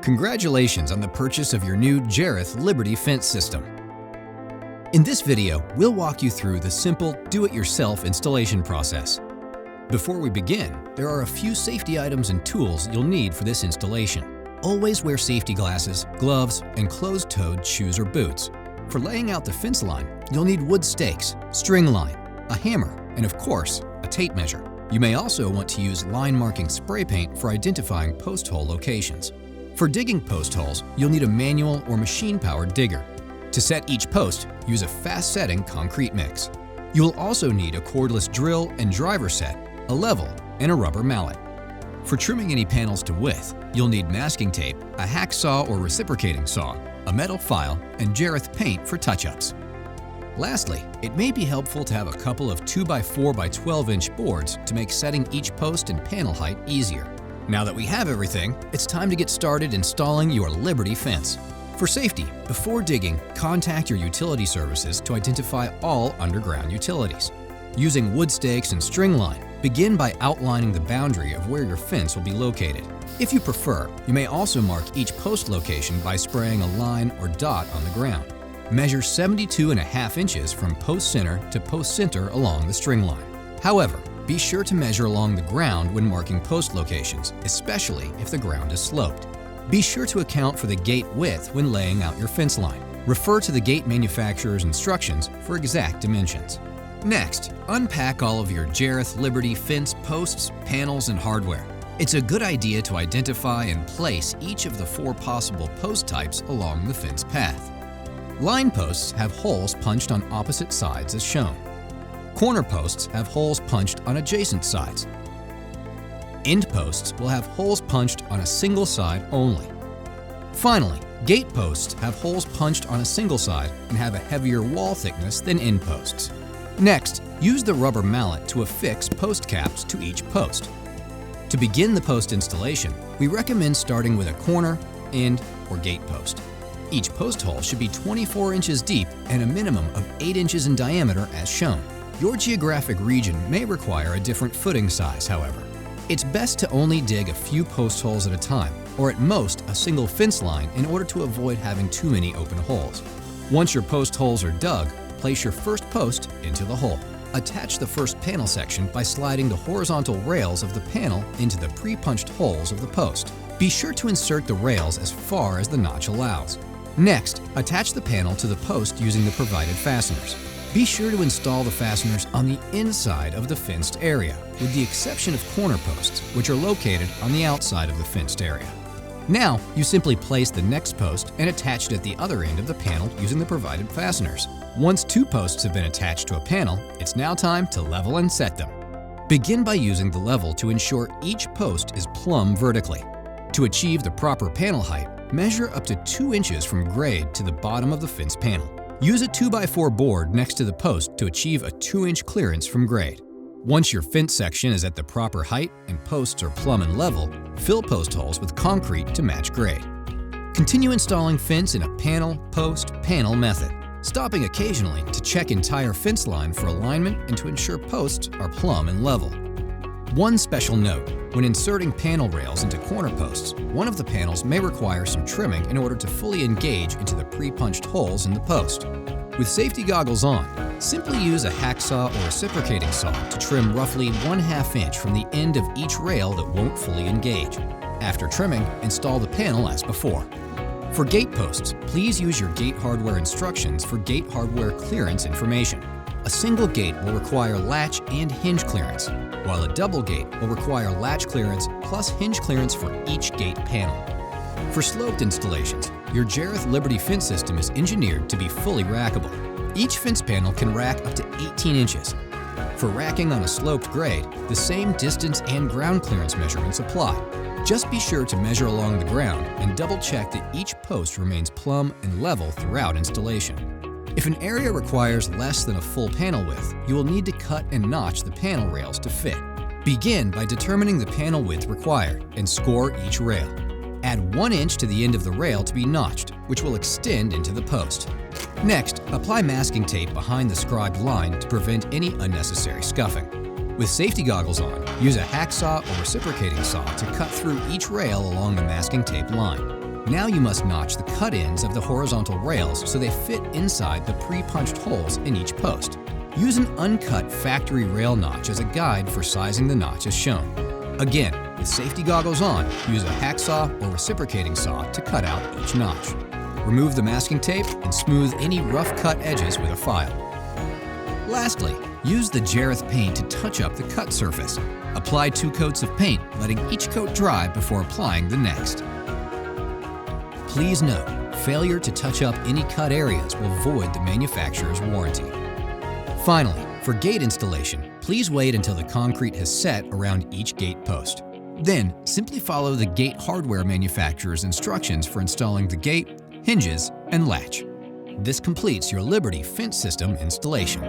Congratulations on the purchase of your new Jerith Liberty Fence System. In this video, we'll walk you through the simple do-it-yourself installation process. Before we begin, there are a few safety items and tools you'll need for this installation. Always wear safety glasses, gloves, and closed-toed shoes or boots. For laying out the fence line, you'll need wood stakes, string line, a hammer, and of course, a tape measure. You may also want to use line marking spray paint for identifying post hole locations. For digging post holes, you'll need a manual or machine-powered digger. To set each post, use a fast-setting concrete mix. You will also need a cordless drill and driver set, a level, and a rubber mallet. For trimming any panels to width, you'll need masking tape, a hacksaw or reciprocating saw, a metal file, and Jerith paint for touch-ups. Lastly, it may be helpful to have a couple of 2x4 by 12-inch boards to make setting each post and panel height easier. Now that we have everything, it's time to get started installing your Liberty fence. For safety, before digging, contact your utility services to identify all underground utilities. Using wood stakes and string line, begin by outlining the boundary of where your fence will be located. If you prefer, you may also mark each post location by spraying a line or dot on the ground. Measure 72.5 inches from post center to post center along the string line. However, be sure to measure along the ground when marking post locations, especially if the ground is sloped. Be sure to account for the gate width when laying out your fence line. Refer to the gate manufacturer's instructions for exact dimensions. Next, unpack all of your Jerith Liberty fence posts, panels, and hardware. It's a good idea to identify and place each of the 4 possible post types along the fence path. Line posts have holes punched on opposite sides as shown. Corner posts have holes punched on adjacent sides. End posts will have holes punched on a single side only. Finally, gate posts have holes punched on a single side and have a heavier wall thickness than end posts. Next, use the rubber mallet to affix post caps to each post. To begin the post installation, we recommend starting with a corner, end, or gate post. Each post hole should be 24 inches deep and a minimum of 8 inches in diameter as shown. Your geographic region may require a different footing size, however. It's best to only dig a few post holes at a time, or at most a single fence line in order to avoid having too many open holes. Once your post holes are dug, place your first post into the hole. Attach the first panel section by sliding the horizontal rails of the panel into the pre-punched holes of the post. Be sure to insert the rails as far as the notch allows. Next, attach the panel to the post using the provided fasteners. Be sure to install the fasteners on the inside of the fenced area, with the exception of corner posts, which are located on the outside of the fenced area. Now, you simply place the next post and attach it at the other end of the panel using the provided fasteners. Once 2 posts have been attached to a panel, it's now time to level and set them. Begin by using the level to ensure each post is plumb vertically. To achieve the proper panel height, measure up to 2 inches from grade to the bottom of the fence panel. Use a 2x4 board next to the post to achieve a 2-inch clearance from grade. Once your fence section is at the proper height and posts are plumb and level, fill post holes with concrete to match grade. Continue installing fence in a panel, post, panel method, stopping occasionally to check entire fence line for alignment and to ensure posts are plumb and level. One special note, when inserting panel rails into corner posts, one of the panels may require some trimming in order to fully engage into the pre-punched holes in the post. With safety goggles on, simply use a hacksaw or reciprocating saw to trim roughly 1/2 inch from the end of each rail that won't fully engage. After trimming, install the panel as before. For gate posts, please use your gate hardware instructions for gate hardware clearance information. A single gate will require latch and hinge clearance, while a double gate will require latch clearance plus hinge clearance for each gate panel. For sloped installations, your Jerith Liberty fence system is engineered to be fully rackable. Each fence panel can rack up to 18 inches. For racking on a sloped grade, the same distance and ground clearance measurements apply. Just be sure to measure along the ground and double-check that each post remains plumb and level throughout installation. If an area requires less than a full panel width, you will need to cut and notch the panel rails to fit. Begin by determining the panel width required and score each rail. Add 1 inch to the end of the rail to be notched, which will extend into the post. Next, apply masking tape behind the scribed line to prevent any unnecessary scuffing. With safety goggles on, use a hacksaw or reciprocating saw to cut through each rail along the masking tape line. Now you must notch the cut ends of the horizontal rails so they fit inside the pre-punched holes in each post. Use an uncut factory rail notch as a guide for sizing the notch as shown. Again, with safety goggles on, use a hacksaw or reciprocating saw to cut out each notch. Remove the masking tape and smooth any rough cut edges with a file. Lastly, use the Jerith paint to touch up the cut surface. Apply 2 coats of paint, letting each coat dry before applying the next. Please note, failure to touch up any cut areas will void the manufacturer's warranty. Finally, for gate installation, please wait until the concrete has set around each gate post. Then, simply follow the gate hardware manufacturer's instructions for installing the gate, hinges, and latch. This completes your Liberty fence system installation.